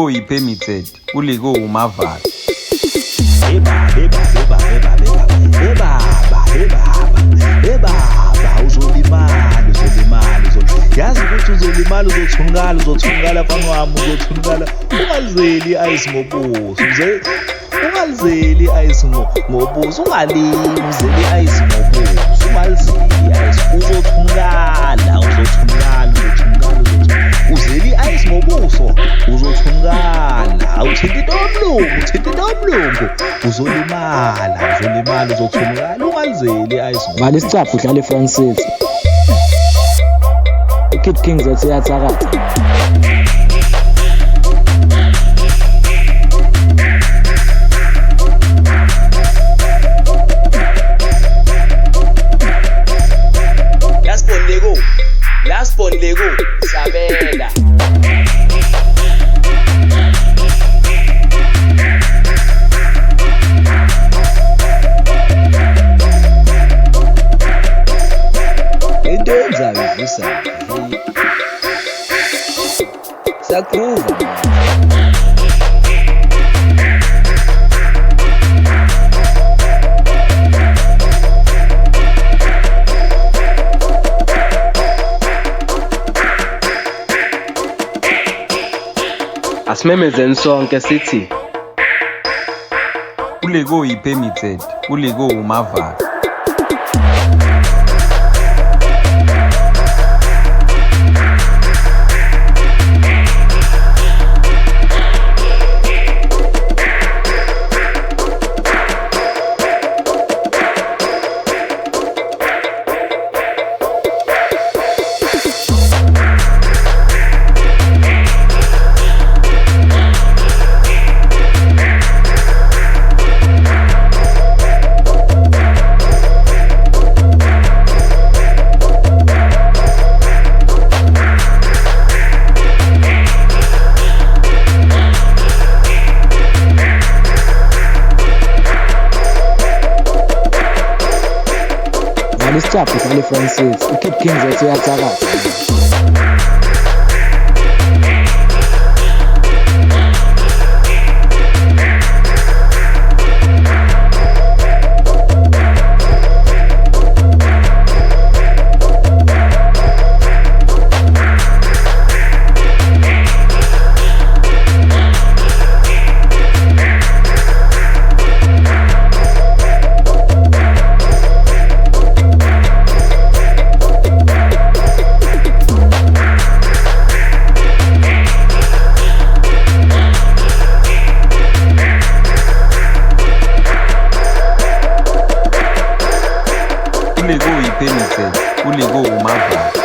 Lekorh i-permitted, uLekorh uMavala. Uzolimala. Yazi ukuthi uzolimala, uzothungala mfana wami, uzothungala. Ungalizeli i-ice ngobuso, ungalizeli i-ice ngobuso, ungalimi uzeli i-ice ngobuso, ungalizeli i-ice, uzothungala. Uzeli i-ice ngobuso, uzothungala. Uthinta into yomlungu, uzolimala, uzothungala. Ungalizeli i-ice ngobuso. Vala isicapha udlala i-France City. Kid Kings ethi iyathakatha. Last born Lekorh, Sabela. Into yenzayo vusa. Sakuva. Asimemezeni sonke sithi uLekorh i-permitted, uLekorh uMavala. Vala isicapha udlala i-France City. Kid Kings ethi iyathakatha. uLekorh i-permitted, uLekorh uMavala.